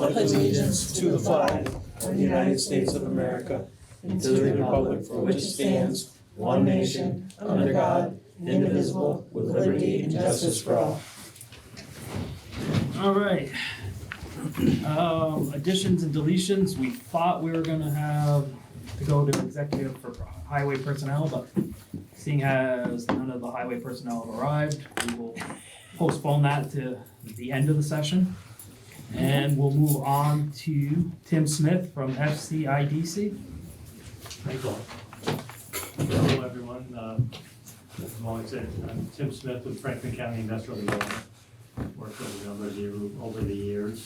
pledge allegiance to the flag of the United States of America and to the republic for which it stands, one nation, under God, indivisible, with liberty and justice for all. All right. Additions and deletions. We thought we were going to have to go to executive for highway personnel, but seeing as none of the highway personnel have arrived, we will postpone that to the end of the session. And we'll move on to Tim Smith from FCIDC. Thank you all. Hello, everyone. As Molly said, I'm Tim Smith with Franklin County Industrial Development. Worked with a number of you over the years.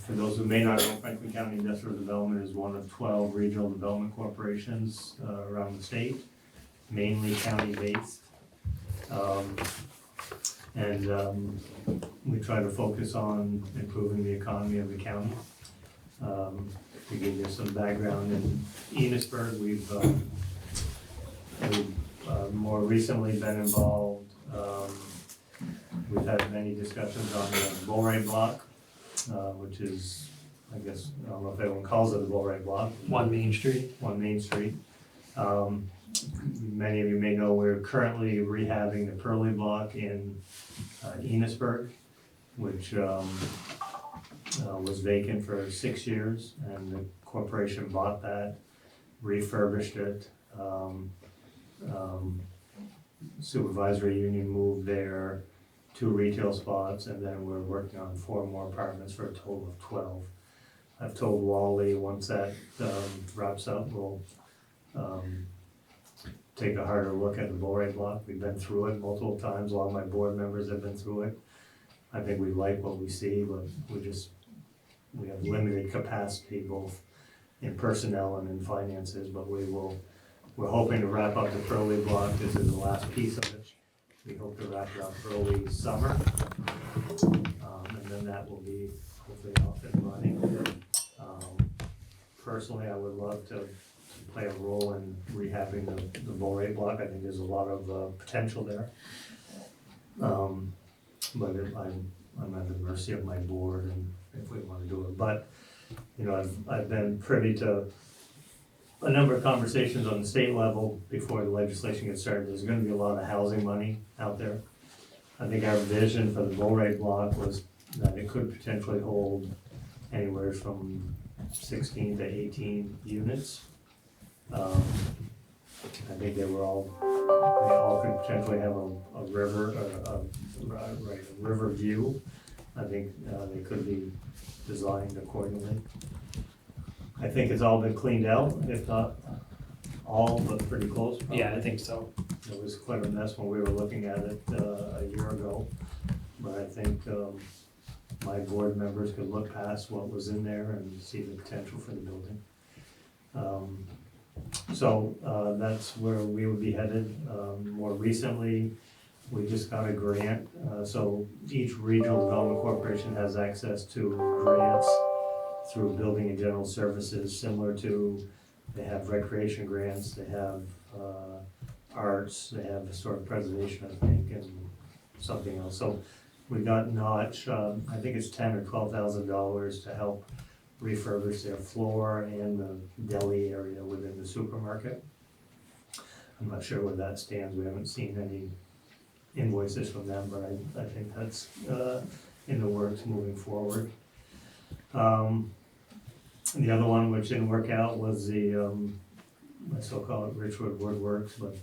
For those who may not know, Franklin County Industrial Development is one of 12 regional development corporations around the state, mainly county-based. We try to focus on improving the economy of the county. To give you some background, in Enosburg, we've more recently been involved. We've had many discussions on the Bullray block, which is, I guess, I don't know if everyone calls it the Bullray block. One Main Street. One Main Street. Many of you may know we're currently rehabbing the Pearly block in Enosburg, which was vacant for 6 years, and the corporation bought that, refurbished it. Supervisory union moved there, 2 retail spots, and then we're working on 4 more apartments for a total of 12. I've told Wally once that wraps up, we'll take a harder look at the Bullray block. We've been through it multiple times. A lot of my board members have been through it. I think we like what we see, but we have limited capacity both in personnel and in finances, but we're hoping to wrap up the Pearly block. This is the last piece of it. We hope to wrap it up early summer, and then that will be hopefully off and running. Personally, I would love to play a role in rehabbing the Bullray block. I think there's a lot of potential there. But I'm at the mercy of my board and if we want to do it. But, you know, I've been privy to a number of conversations on the state level before the legislation gets started. There's going to be a lot of housing money out there. I think our vision for the Bullray block was that it could potentially hold anywhere from 16 to 18 units. I think they all could potentially have a river view. I think they could be designed accordingly. I think it's all been cleaned out, if not all, but pretty close. Probably. Yeah, I think so. It was quite a mess when we were looking at it a year ago, but I think my board members could look past what was in there and see the potential for the building. So that's where we would be headed. More recently, we just got a grant. So each regional development corporation has access to grants through building and general services, similar to, they have recreation grants, they have arts, they have historic preservation, I think, and something else. So we got Notch, I think it's $10,000 or $12,000 to help refurbish their floor and the deli area within the supermarket. I'm not sure where that stands. We haven't seen any invoices from them, but I think that's in the works moving forward. The other one which didn't work out was the I still call it Richford Woodworks, but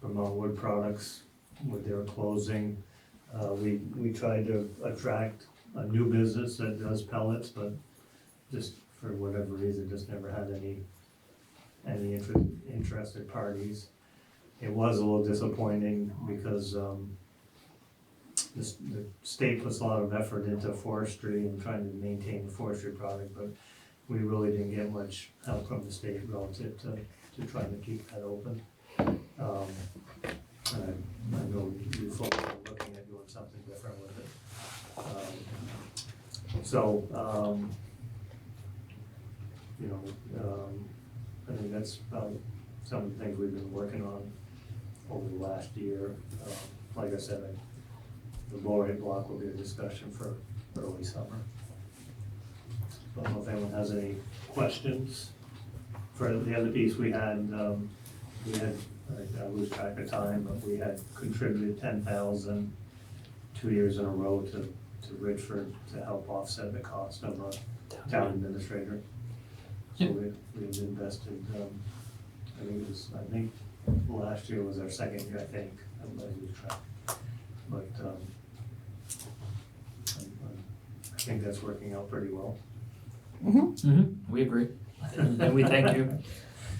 Vermont Wood Products, with their closing, we tried to attract a new business that does pellets, but just for whatever reason, just never had any interested parties. It was a little disappointing because the state puts a lot of effort into forestry and trying to maintain the forestry product, but we really didn't get much help from the state relative to trying to keep that open. I know you folks are looking at doing something different with it. I think that's about some of the things we've been working on over the last year. Like I said, the low rate block will be a discussion for early summer. I don't know if anyone has any questions. For the other piece, we had, I lose track of time, but we had contributed 10,000 2 years in a row to Richford to help offset the cost of a town administrator. So we've invested, I think last year was our second year, I think, I lose track. But I think that's working out pretty well. We agree, and we thank you.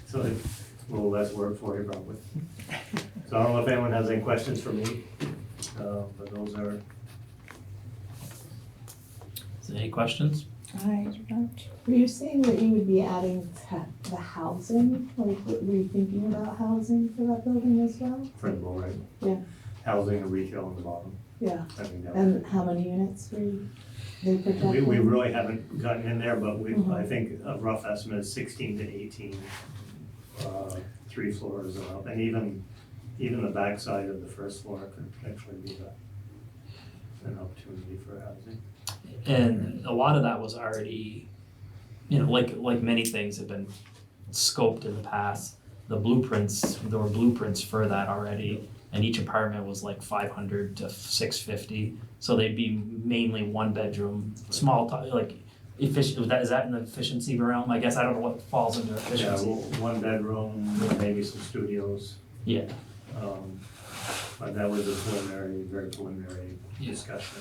So it's a little less work for you probably. So I don't know if anyone has any questions for me, but those are. Is there any questions? Were you saying that you would be adding the housing? Like, were you thinking about housing for that building as well? For the low rate. Yeah. Housing and retail on the bottom. Yeah. I think that And how many units were they projecting? we really haven't gotten in there, but Mhm. I think a rough estimate is 16 to 18, 3 floors and up, and even the backside of the first floor could actually be an opportunity for housing. And a lot of that was already, you know, like many things have been scoped in the past. There were blueprints for that already, and each apartment was like 500 to 650. So they'd be mainly 1 bedroom, small, like efficient. Is that in the efficiency realm? I guess I don't know what falls into Yeah, efficiency. 1 bedroom, maybe some studios. Yeah. But that was a very preliminary discussion.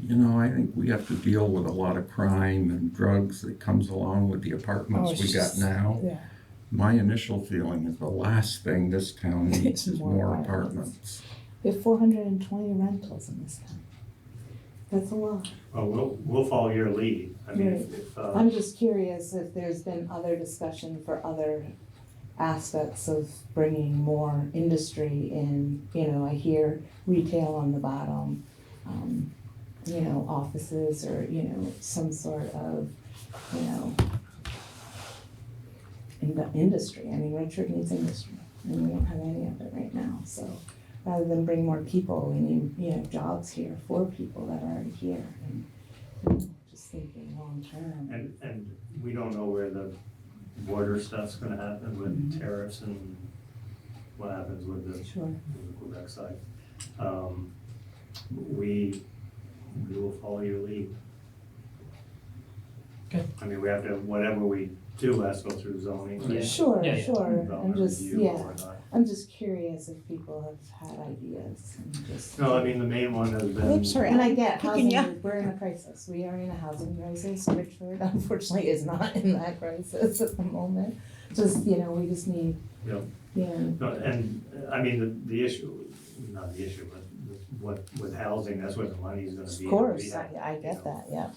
You know, I think we have to deal with a lot of crime and drugs that comes along with the apartments we got now. Yeah. My initial feeling is the last thing this town needs is more apartments. We have 420 rentals in this town. That's a lot. Well, we'll follow your lead. I mean, Right. if I'm just curious if there's been other discussion for other aspects of bringing more industry in. You know, I hear retail on the bottom, you know, offices or, you know, some sort of, you know, industry. I mean, Richford needs industry, and we don't have any of it right now. So rather than bring more people, we need, you know, jobs here for people that are already here. And you know, just thinking long term. and we don't know where the border stuff's gonna happen with tariffs and what happens with the Sure. Quebec side. We will follow your lead. Okay. I mean, we have to, whatever we do has to go through zoning. right? Yeah. Sure, Yeah, yeah. sure. Development I'm just, review yeah, or not. I'm just curious if people have had ideas and just. No, I mean, the main one has been. Oops, sorry. And I get Picking housing, ya. we're in a crisis. We are in a housing crisis. Richford unfortunately is not in that crisis at the moment. Just, you know, we just need, Yeah. yeah, No, and, I mean, the issue, not the issue, but what, with housing, that's where the money's gonna be. of course, We have, I get that, yeah.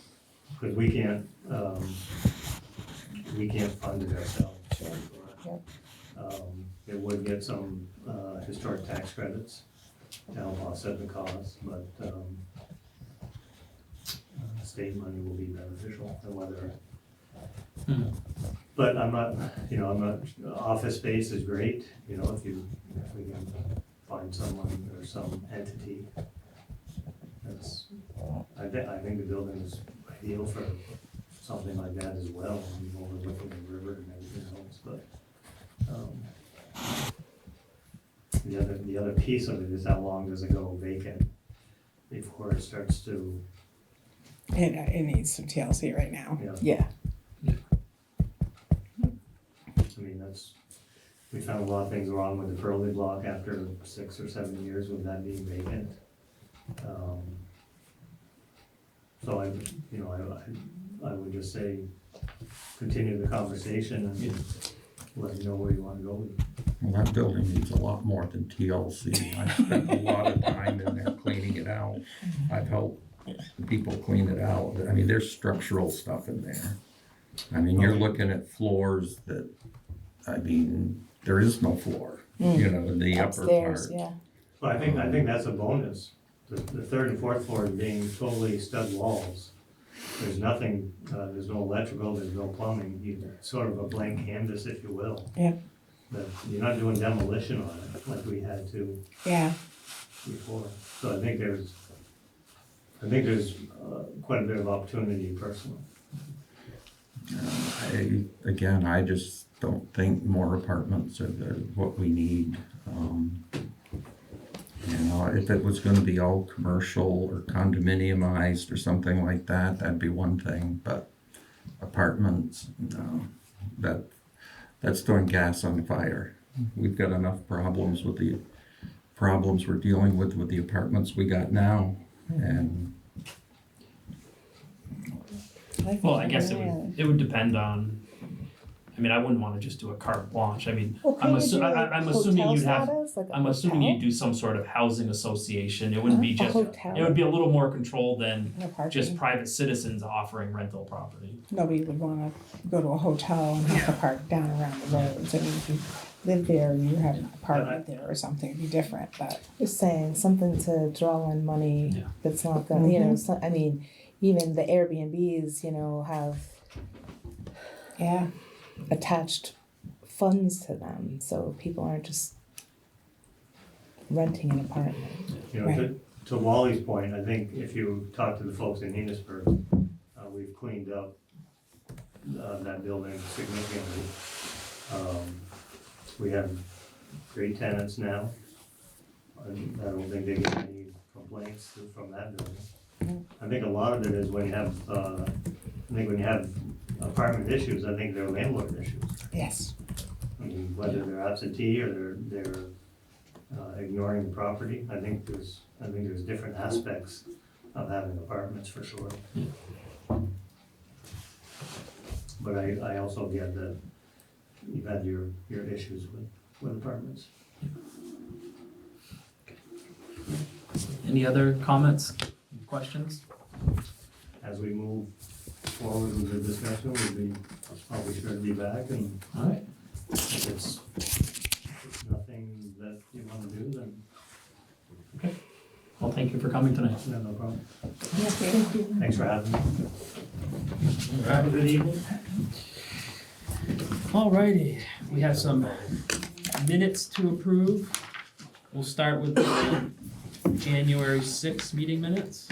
because we can't fund it ourselves. Yep. It would get some, historic tax credits to help offset the cost, but, state money will be beneficial, and whether. But I'm not, office space is great, you know, if we can find someone or some entity. That's, I think the building is ideal for something like that as well, overlooking the river and everything else, but, the other piece of it is how long does it go vacant before it starts to, It needs some TLC right now. Yeah. Yeah. I mean, we found a lot of things wrong with the Pearly block after 6 or 7 years with that being vacant. So I would just say, continue the conversation and let me know where you wanna go with it. Well, that building needs a lot more than TLC. I spent a lot of time in there cleaning it out. I've helped people clean it out. I mean, there's structural stuff in there. I mean, you're looking at floors that, I mean, there is no floor, you know, in the upper part. Upstairs, yeah. Well, I think that's a bonus. The 3rd and 4th floor being totally stud walls. There's nothing, there's no electrical, there's no plumbing, sort of a blank canvas, if you will. Yeah. But you're not doing demolition on it like we had to. Yeah. before. So I think there's quite a bit of opportunity personally. I just don't think more apartments are what we need. If it was gonna be all commercial or condominiumized or something like that, that'd be one thing, but apartments, no, that's throwing gas on the fire. We've got enough problems with the problems we're dealing with the apartments we got now, and Well, I guess it would depend on, I mean, I wouldn't wanna just do a carte blanche, I mean, I'm assuming you'd have, I'm assuming you'd do some sort of housing association, it wouldn't be just, it would be a little more controlled than just private citizens offering rental property. Nobody would wanna go to a hotel and have to park down around the roads. I mean, if you live there and you have an apartment there or something, it'd be different, but. Just saying, something to draw in money Yeah. that's not gonna, you know, so, I mean, even the Airbnbs, you know, have Yeah, attached funds to them, so people aren't just renting an apartment. You know, to Wally's point, I think if you talk to the folks in Enosburg, we've cleaned up that building significantly. We have great tenants now. I don't think they get any complaints from that building. I think a lot of it is when you have, apartment issues, I think they're landlord issues. yes. I mean, whether they're absentee or they're ignoring the property, I think there's different aspects of having apartments for sure. But I also get that you've had your issues with apartments. Any other comments, questions? As we move forward with the discussion, I'll be sure to be back, and Alright, if it's nothing that you wanna do, then well, thank you for coming tonight. no problem. Thank you. Thanks for having me. Have a good evening. Alrighty, we have some minutes to approve. We'll start with the January 6th meeting minutes.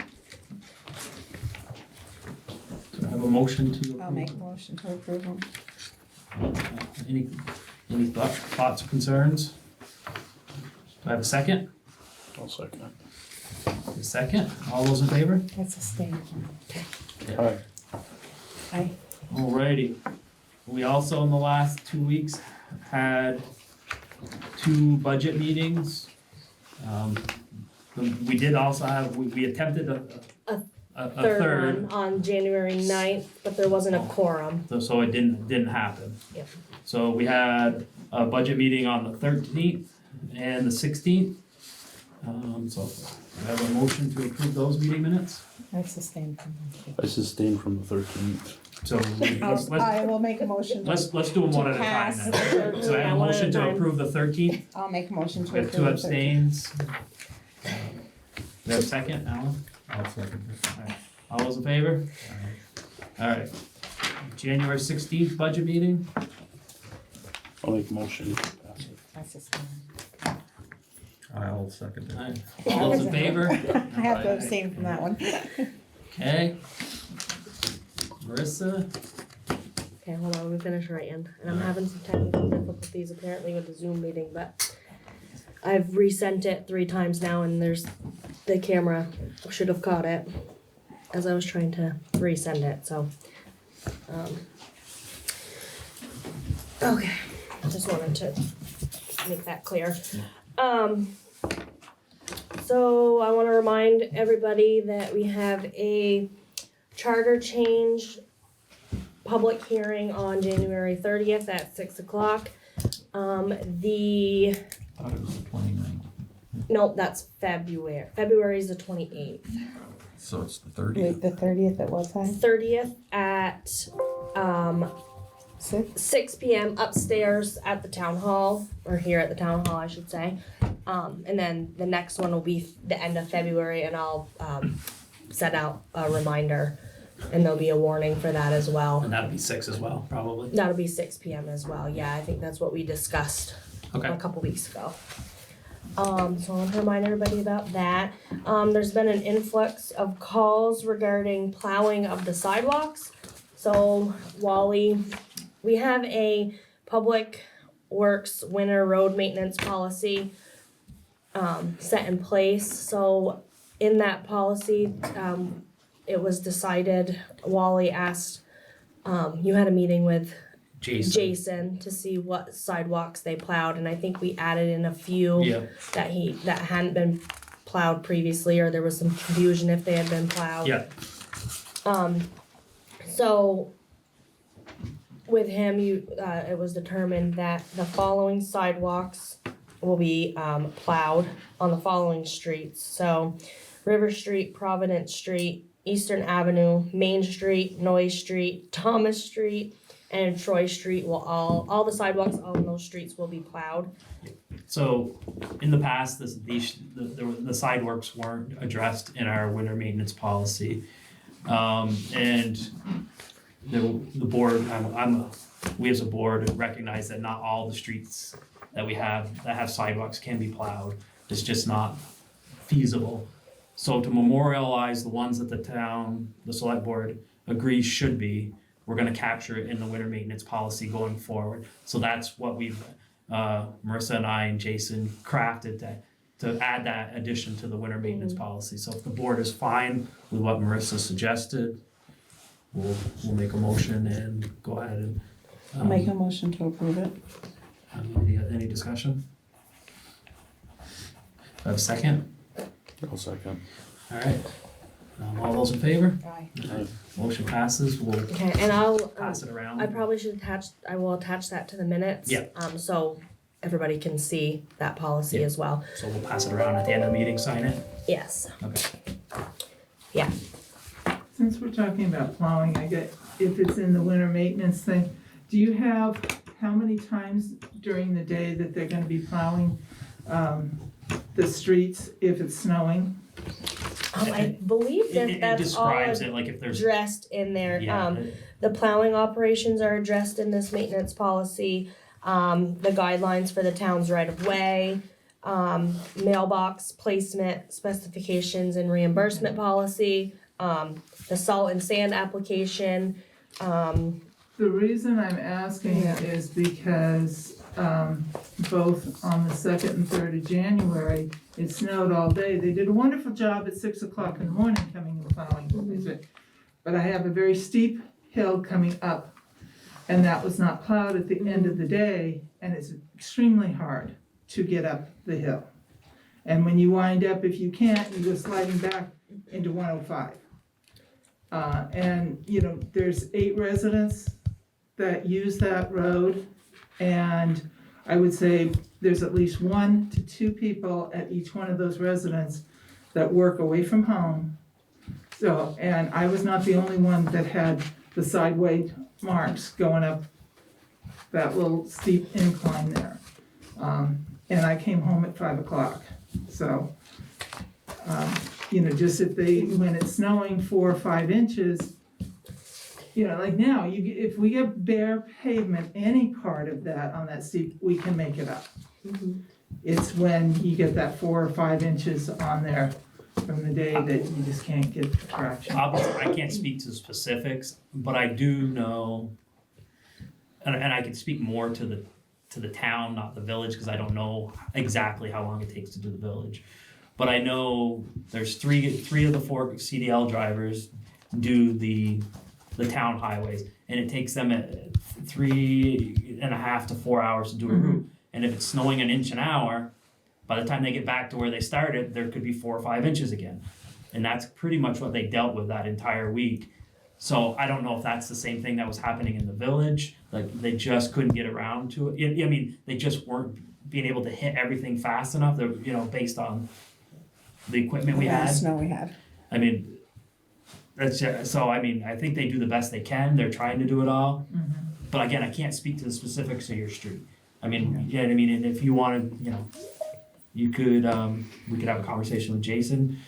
Do I have a motion to approve? I'll make a motion to approve them. Any thoughts or concerns? Do I have a second? I'll second it. A second, all those in favor? That's a stamp. Aye. Aye. Alrighty, we also in the last 2 weeks had 2 budget meetings. We did also have, we attempted a Third one on January 9th, but there wasn't a quorum. So it didn't happen. Yep. So we had a budget meeting on the 13th and the 16th. So I have a motion to approve those meeting minutes. That's a stamp. I sustained from the 13th. So let's I will make a motion. do them one at a time pass then. the So I have a Yeah, one at a motion to time. approve the 13th. I'll make a motion to We have approve. 2 abstains. We have a second, Alan? I'll second it. All those in favor? Alright. January 16th budget meeting. I'll make a motion to pass it. That's a stamp. I'll second it. Alright. All those in favor? I have to abstain from that one. Okay. Marissa? Okay, hold on, let me finish writing. And I'm having some technical difficulties apparently with the Zoom meeting, but I've resent it 3 times now and the camera should have caught it as I was trying to resend it, so. Okay, I just wanted to make that clear. So I wanna remind everybody that we have a charter change public hearing on January 30th at 6 o'clock. Thought it was the 29th, Nope, that's February. February's the 28th. so it's the 30th. Wait, the 30th at what time? 30th at 6 p.m. upstairs at the town hall, or here at the town hall, I should say. And then the next one will be the end of February, and I'll send out a reminder, and there'll be a warning for that as well. And that'll be 6 as well, probably. That'll be 6 p.m. as well. Yeah, I think that's what we discussed Okay. a couple weeks ago. So I want to remind everybody about that. There's been an influx of calls regarding plowing of the sidewalks. So Wally, we have a public works winter road maintenance policy set in place. So in that policy, it was decided, Wally asked, you had a meeting with Jason to see what sidewalks they plowed, and I think we added in a few Yeah. that hadn't been plowed previously, or there was some confusion if they had been plowed. Yeah. So with him, it was determined that the following sidewalks will be plowed on the following streets. So River Street, Providence Street, Eastern Avenue, Main Street, Noyes Street, Thomas Street, and Troy Street will all the sidewalks on those streets will be plowed. So in the past, the sidewalks weren't addressed in our winter maintenance policy. And the board, we as a board recognize that not all the streets that we have that have sidewalks can be plowed. It's just not feasible. So to memorialize the ones that the select board agrees should be, we're gonna capture it in the winter maintenance policy going forward. So that's what we've, Marissa and I and Jason crafted to add that addition to the winter maintenance policy. So if the board is fine with what Marissa suggested, we'll make a motion and go ahead and. I'll make a motion to approve it. Any discussion? Have a second? I'll second. All right. All those in favor? Aye. Motion passes. We'll Okay, and I'll pass it around. I probably should I will attach that to the minutes. Yeah. So everybody can see that policy Yeah. as well. So we'll pass it around at the end of the meeting, sign it. Yes. Okay. Since we're talking about plowing, if it's in the winter maintenance thing, do you have how many times during the day that they're gonna be plowing, the streets if it's snowing? I believe that It that's all describes it like if there's. addressed in there. Yeah. The plowing operations are addressed in this maintenance policy. The guidelines for the town's right of way, mailbox placement specifications and reimbursement policy, the salt and sand application. The reason I'm asking is because, both on the 2nd and 3rd of January, it snowed all day. They did a wonderful job at 6 o'clock in the morning coming and plowing. But I have a very steep hill coming up, and that was not plowed at the end of the day, and it's extremely hard to get up the hill. And when you wind up, if you can't, you go sliding back into 105. And, there's 8 residents that use that road, and I would say there's at least 1 to 2 people at each one of those residents that work away from home. So, and I was not the only one that had the sideway marks going up that little steep incline there. And I came home at 5 o'clock, so, just when it's snowing 4 or 5 inches, like now, if we get bare pavement, any part of that on that steep, we can make it up. It's when you get that 4 or 5 inches on there from the day that you just can't get the traction. Obviously, I can't speak to the specifics, but I do know, and I can speak more to the town, not the village, because I don't know exactly how long it takes to do the village. But I know there's three of the 4 CDL drivers do the town highways, and it takes them 3.5 to 4 hours to do a route. And if it's snowing an inch an hour, by the time they get back to where they started, there could be 4 or 5 inches again. And that's pretty much what they dealt with that entire week. So I don't know if that's the same thing that was happening in the village, like they just couldn't get around to it. I mean, they just weren't being able to hit everything fast enough, based on the equipment we had. The snow we had. I mean, I think they do the best they can. They're trying to do it all. But again, I can't speak to the specifics of your street. I mean, and if you wanted, you could, we could have a conversation with Jason.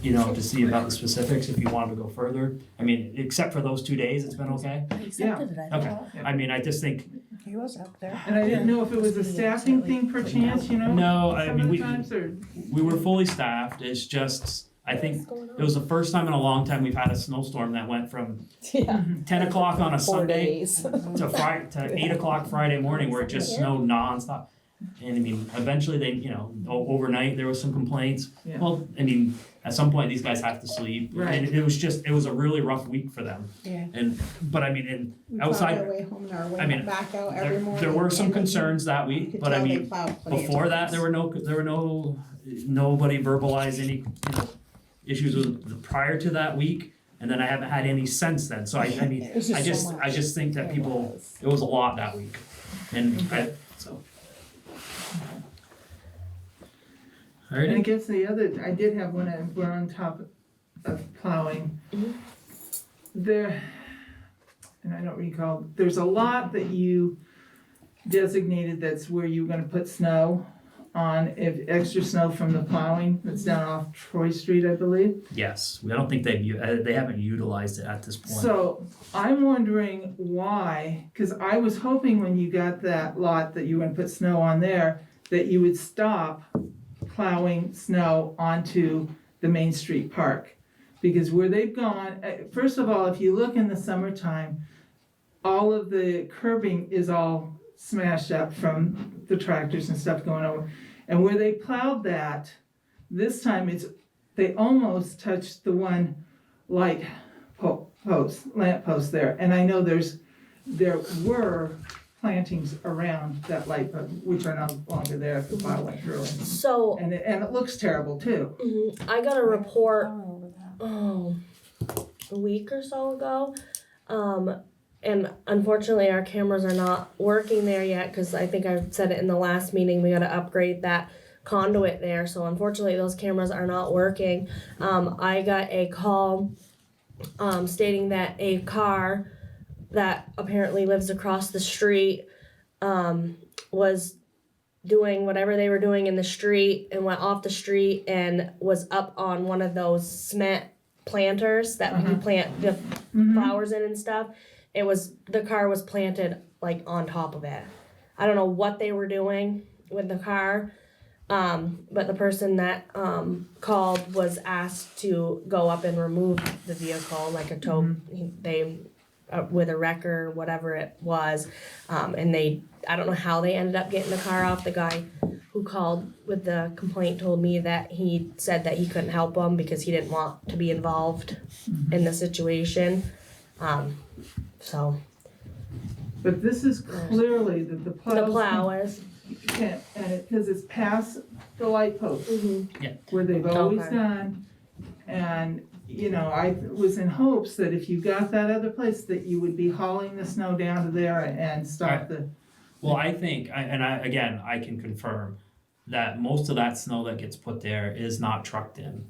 to see about the specifics if you wanted to go further. I mean, except for those 2 days, it's been okay. I accepted it, I Okay. thought. I mean, I just think, He was up there. And I didn't know if it was a staffing thing per chance, you know? no, I Some mean, of the times, we were fully staffed. It's just, I think What's going on? it was the first time in a long time we've had a snowstorm that went from Yeah. 10 o'clock on a 4 Sunday days. to 8 o'clock Friday morning where it just snowed nonstop. And I mean, eventually they, overnight there was some complaints. Yeah. Well, I mean, at some point these guys have to sleep. Right. And it was a really rough week for them. Yeah. But I mean, and We plowed outside, our way home and our way I mean, back out every morning. there were some and concerns that you week, could but I tell they mean, plowed plenty of before that, times. there were nobody verbalized any, issues with prior to that week. And then I haven't had any since then. So I mean, It was just so I much. just think that It people, was. it was a lot that week. And so. and I Alrighty, guess I did have one, we're on top of plowing. Mhm. There, and I don't recall, there's a lot that you designated that's where you were gonna put snow on, if extra snow from the plowing, that's down off Troy Street, I believe. yes, I don't think they haven't utilized it at this point. So I'm wondering why, cause I was hoping when you got that lot that you were gonna put snow on there, that you would stop plowing snow onto the Main Street Park. Because where they've gone, first of all, if you look in the summertime, all of the curbing is all smashed up from the tractors and stuff going over. And where they plowed that, this time they almost touched the one light lamp post there. And I know there were plantings around that light post, which are no longer there if the plow went through. So, And it looks terrible too. I got a report All over that. a week or so ago. And unfortunately, our cameras are not working there yet because I think I said it in the last meeting. We got to upgrade that conduit there. So unfortunately, those cameras are not working. I got a call stating that a car that apparently lives across the street was doing whatever they were doing in the street and went off the street and was up on one of those cement planters that you plant the flowers in and stuff. The car was planted like on top of it. I don't know what they were doing with the car, but the person that called was asked to go up and remove the vehicle, like a tow. They with a wrecker, whatever it was, and I don't know how they ended up getting the car off. The guy who called with the complaint told me that he said that he couldn't help them because he didn't want to be involved in the situation. So But this is clearly that the the plows plow is. can't, and because it's past the light post Mhm. where they've always Okay. done. And, I was in hopes that if you got that other place, that you would be hauling the snow down to there and stop the, Well, I think, I can confirm that most of that snow that gets put there is not trucked in.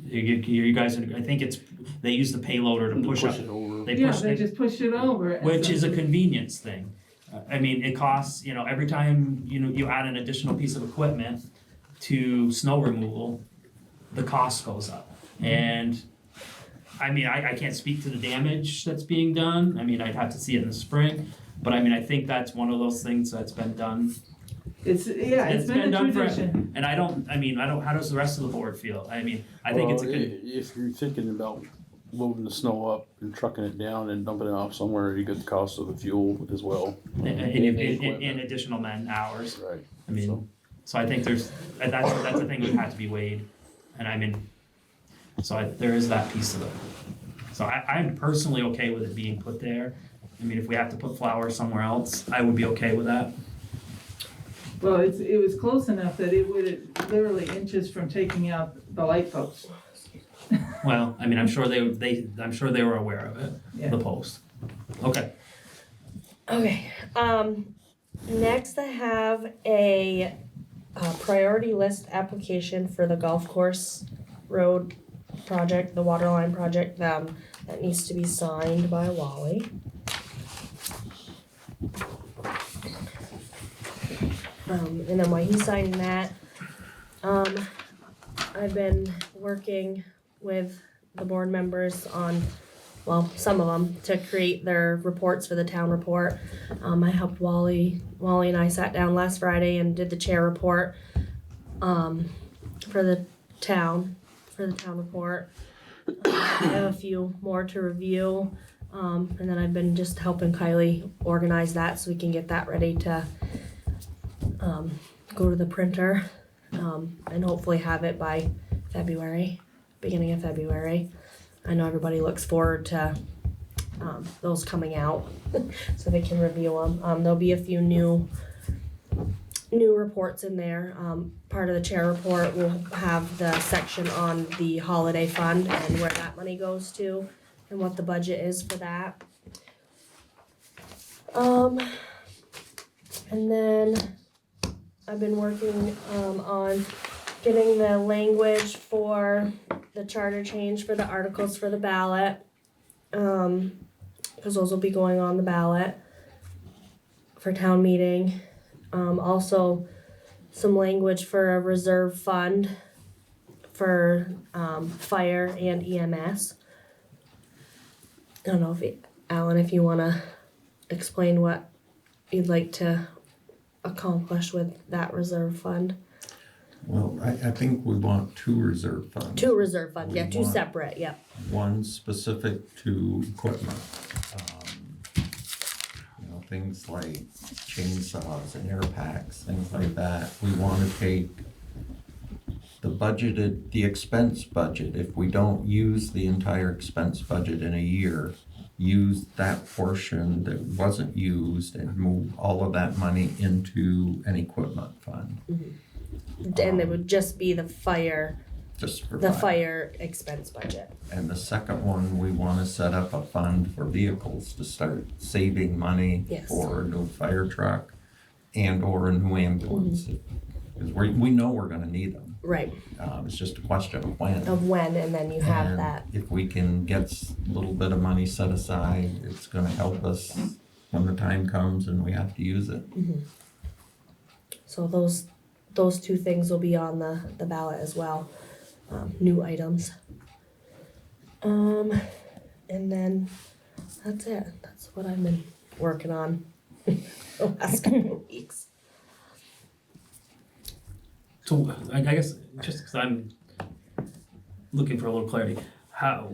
You guys, I think they use the payloader to push up. it over. They yeah, push, they just push it over. and which so- is a convenience thing. I mean, it costs, every time, you add an additional piece of equipment to snow removal, the cost goes up. And, I mean, I can't speak to the damage that's being done. I mean, I'd have to see it in the spring. But I mean, I think that's one of those things that's been done. It's been a done for, tradition. and how does the rest of the board feel? I mean, I think it's a good, If you're thinking about loading the snow up and trucking it down and dumping it off somewhere, you get the cost of the fuel as well. in additional man hours. Right. I mean, so I think that's a thing that had to be weighed, and I mean, there is that piece of it. So I'm personally okay with it being put there. I mean, if we have to put flowers somewhere else, I would be okay with that. Well, it was close enough that it would literally inches from taking out the light post. Well, I mean, I'm sure they were aware of it, Yeah. the post. Okay. Okay. Next, I have a priority list application for the golf course road project, the water line project. That needs to be signed by Wally. And then while he's signing that, I've been working with the board members on, well, some of them, to create their reports for the town report. I helped Wally and I sat down last Friday and did the chair report, for the town report. I have a few more to review, and then I've been just helping Kylie organize that so we can get that ready to, go to the printer, and hopefully have it by beginning of February. I know everybody looks forward to those coming out so they can review them. There'll be a few new reports in there. Part of the chair report will have the section on the holiday fund and where that money goes to and what the budget is for that. And then I've been working on getting the language for the charter change for the articles for the ballot, because those will be going on the ballot for town meeting. Also some language for a reserve fund for fire and EMS. I don't know if Alan, if you want to explain what you'd like to accomplish with that reserve fund. Well, I think we want two reserve funds. Two reserve funds, We yeah, two want- separate, yeah. One specific to equipment. Things like chainsaws and air packs, things like that. We wanna take the expense budget, if we don't use the entire expense budget in a year, use that portion that wasn't used and move all of that money into an equipment fund. And it would just be the fire Just for the fire. fire expense budget. And the second one, we wanna set up a fund for vehicles to start saving money Yes. for a new fire truck and or a new ambulance. Cause we know we're gonna need them. Right, It's just a question of when. of when, and then you have And that. if we can get a little bit of money set aside, it's gonna help us when the time comes and we have to use it. So those two things will be on the ballot as well, new items. And then that's it. That's what I've been working on the last couple of weeks. So I guess just because I'm looking for a little clarity, how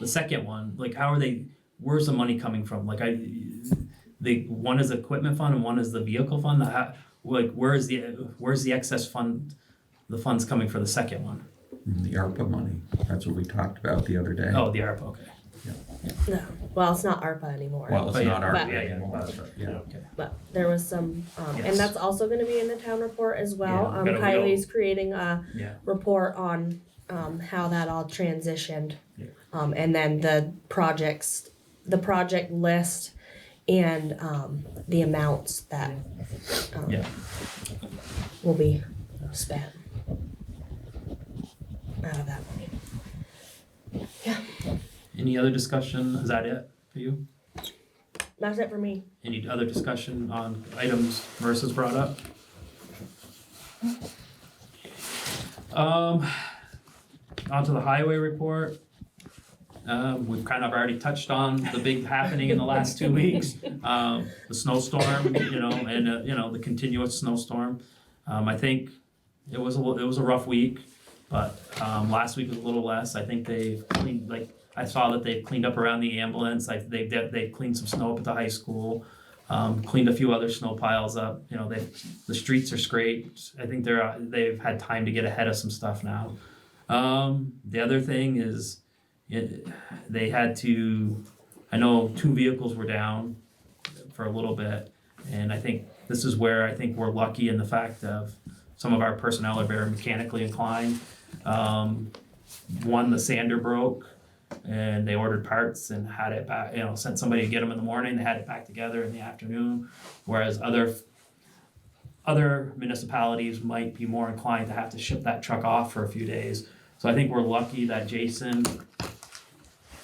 the second one, like how are they? Where's the money coming from? Like one is the equipment fund and one is the vehicle fund. Where's the excess fund? The funds coming for the second one. The ARPA money, that's what we talked about the other day. Oh, the ARPA. Okay. No, well, it's not ARPA anymore. Well, it's But not yeah, ARPA but- anymore, but yeah. But there was some, Yes. and that's also gonna be in the town report as well. Yeah, we gotta- Kylie's creating a Yeah. report on, how that all transitioned. Yeah. And then the project list and, the amounts that, Yeah. will be spent out of that money. Any other discussion? Is that it for you? That's it for me. Any other discussion on items Marissa's brought up? Onto the highway report. We've kind of already touched on the big happening in the last 2 weeks. The snowstorm, and the continuous snowstorm. I think it was a rough week, but last week was a little less. I think they've cleaned, I saw that they've cleaned up around the ambulance. They've cleaned some snow up at the high school. Cleaned a few other snow piles up. The streets are scraped. I think they've had time to get ahead of some stuff now. The other thing is, they had to. I know 2 vehicles were down for a little bit, and I think this is where I think we're lucky in the fact of some of our personnel are very mechanically inclined. One, the sander broke, and they ordered parts and had it back, sent somebody to get them in the morning, they had it back together in the afternoon, whereas other municipalities might be more inclined to have to ship that truck off for a few days. So I think we're lucky that Jason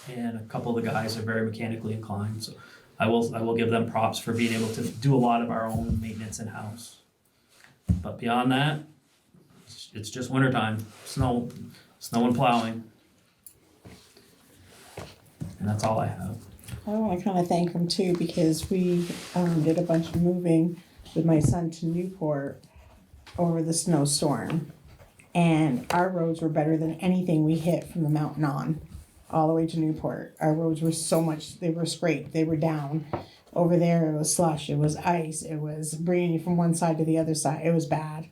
and a couple of the guys are very mechanically inclined, so I will give them props for being able to do a lot of our own maintenance in-house. But beyond that, it's just wintertime. Snow, snow and plowing. And that's all I have. I wanna kinda thank them too, because we, did a bunch of moving with my son to Newport over the snowstorm. And our roads were better than anything we hit from the mountain on, all the way to Newport. Our roads were so much, they were scraped, they were down. Over there, it was slush, it was ice, it was bringing you from one side to the other side, it was bad.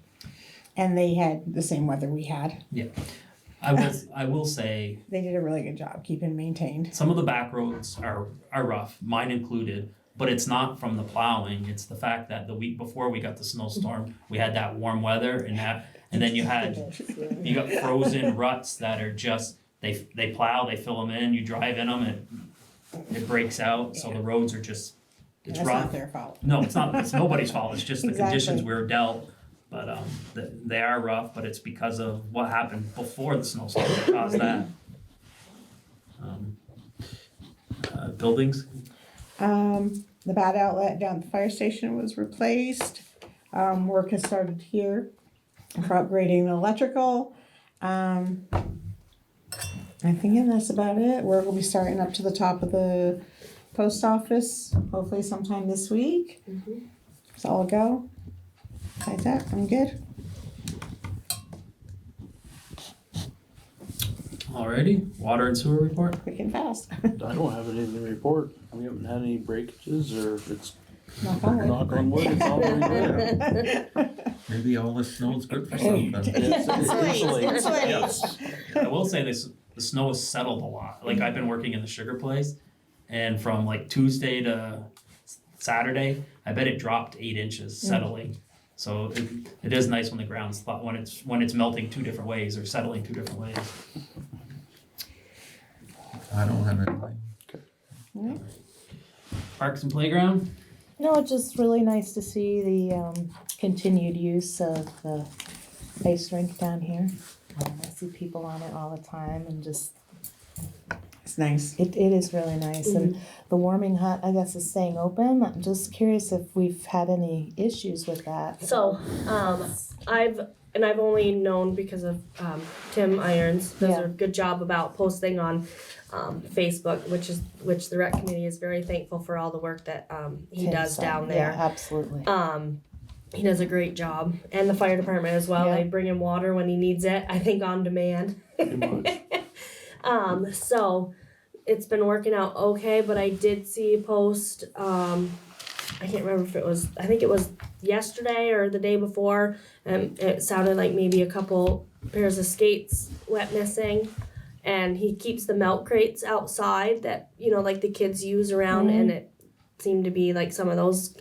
And they had the same weather we had. I will say, They did a really good job keeping maintained. some of the back roads are rough, mine included, but it's not from the plowing, it's the fact that the week before we got the snowstorm, we had that warm weather and then you got frozen ruts that are just, they plow, they fill them in, you drive in them, it breaks out, so the roads are just, it's That's rough. not their fault. No, it's not, it's nobody's fault, it's just the conditions Exactly. we were dealt. But they are rough, but it's because of what happened before the snowstorm that caused that. Buildings, The bad outlet down at the fire station was replaced. Work has started here for upgrading the electrical. I think that's about it. Work will be starting up to the top of the post office, hopefully sometime this week. So I'll go. Like that, I'm good. alrighty, water and sewer report? Quick and fast. I don't have anything to report. We haven't had any breakages or it's Knock on wood. knock on wood, it's all been good. Maybe all this snow's good for something. Yes. I will say this, the snow has settled a lot. Like I've been working in the sugar place and from like Tuesday to Saturday, I bet it dropped 8 inches settling. So it is nice when the ground's when it's melting 2 different ways or settling 2 different ways. I don't have anything. Parks and playground? No, it's just really nice to see the continued use of the ice rink down here. I see people on it all the time and just, It's nice. it is really nice. And the warming hut, I guess, is staying open. I'm just curious if we've had any issues with that. So, I've only known because of Tim Irons does Yeah. a good job about posting on Facebook, which the rec committee is very thankful for all the work that he Tim's does son. down there. Yeah, absolutely. He does a great job, and the fire department as well. Yeah. They bring him water when he needs it. I think on demand. Pretty much. So it's been working out okay, but I did see a post, I can't remember if it was, I think it was yesterday or the day before, and it sounded like maybe a couple pairs of skates went missing. And he keeps the milk crates outside that, like the kids use around, and it seemed to be like some of those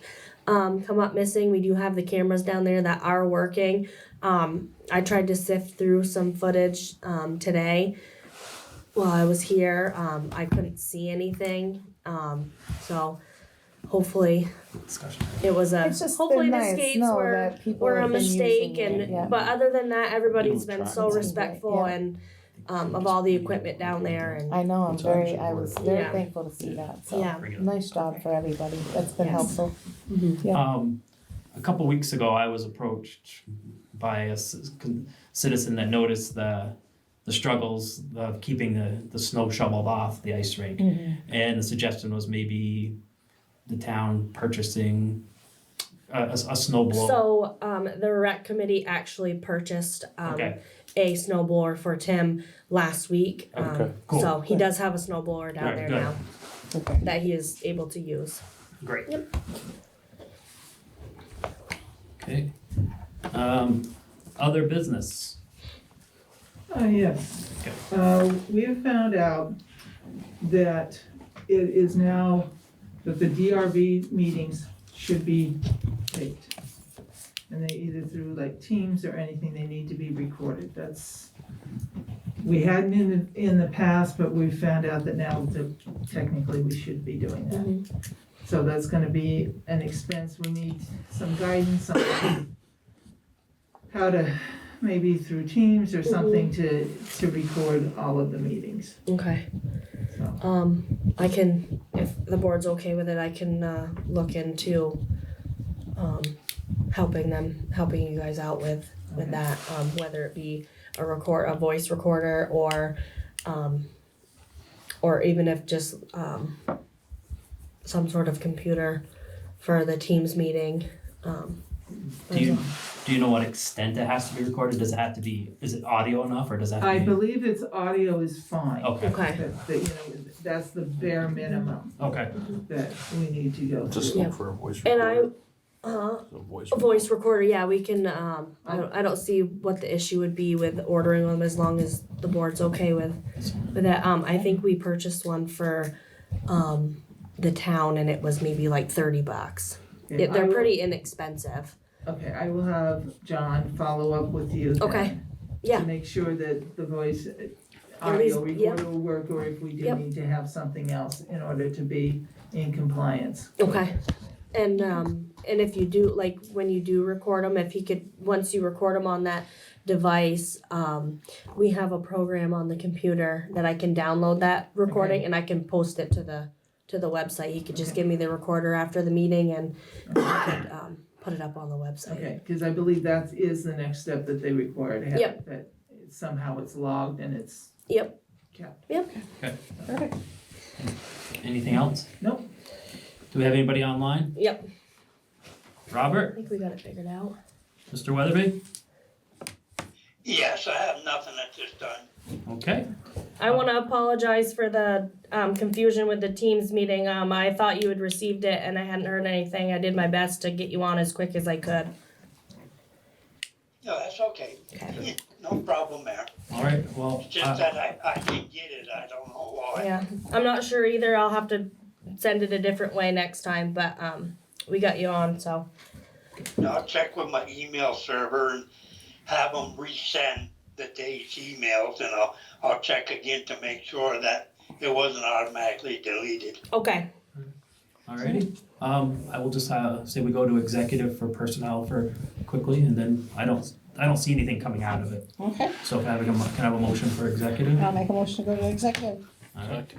come up missing. We do have the cameras down there that are working. I tried to sift through some footage today while I was here. I couldn't see anything. So hopefully Discussion. it was It's just hopefully been the nice to skates know were that people a have been mistake, using and it, yeah. but other than that, everybody's People been trying so to- respectful Yeah. and of all the equipment down there, and I know, I was very Yeah. thankful to see that, so. yeah. Nice job for everybody. That's been Yes. helpful. A couple weeks ago, I was approached by a citizen that noticed the struggles of keeping the snow shoveled off the ice rink. And the suggestion was maybe the town purchasing a snow blower. So the rec committee actually purchased Okay. a snow blower for Tim last week. Okay. Cool. So he does have a snow blower down Right, there good. now Okay. that he is able to use. Great. Yep. Okay. Other business. Yes. Okay. We have found out that it is now, that the DRB meetings should be taped. And they either through like Teams or anything, they need to be recorded. We hadn't in the past, but we found out that now that technically we should be doing that. So that's gonna be an expense. We need some guidance on how to, maybe through Teams or something to record all of the meetings, Okay. so. I can, if the board's okay with it, I can look into helping you guys out with that, whether it be a voice recorder, or even if just some sort of computer for the Teams meeting. Do you know what extent it has to be recorded? Does it have to be, is it audio enough, or does it have I to be? believe it's audio is fine. Okay, Okay. That, you know, that's the bare minimum okay. that we need to go Just through. Yeah. look for a voice And recorder. a Voice voice recorder, yeah, we can, I don't see what the issue would be with ordering them as long as the board's okay with that. I think we purchased one for, the town and it was maybe like $30. Okay, They're pretty inexpensive. Okay, I will have John follow up with you then. Okay, yeah. To make sure that the voice At least- audio yep. recorder will work, or if we do Yep. need to have something else in order to be in compliance. Okay. And if you do, like, when you do record them, if he could, once you record them on that device, we have a program on the computer that I can download that recording and I can post it to the website. He could just Okay. give me the recorder after the meeting and I could, put it up on the website. Okay, cause I believe that is the next step that they require to have. Yep. That somehow it's logged and it's Yep. kept. Yep. Perfect. Anything else? Nope. Do we have anybody online? Yep. I Robert, think we got it figured out. Mr. Weatherby? Yes, I have nothing at this time. Okay, I want to apologize for the confusion with the Teams meeting. I thought you had received it and I hadn't heard anything. I did my best to get you on as quick as I could. No, that's okay. Okay. No problem there. all right, well, It's just that I didn't get it, I don't know why. Yeah, I'm not sure either. I'll have to send it a different way next time, but we got you on, so. I'll check with my email server and have them resend the day's emails, and I'll check again to make sure that it wasn't automatically deleted. Okay. alrighty. I will just say we go to executive for personnel for quickly, and then I don't see anything coming out of it. Okay, So can I have a motion for executive? I'll make a motion to go to executive. Alright.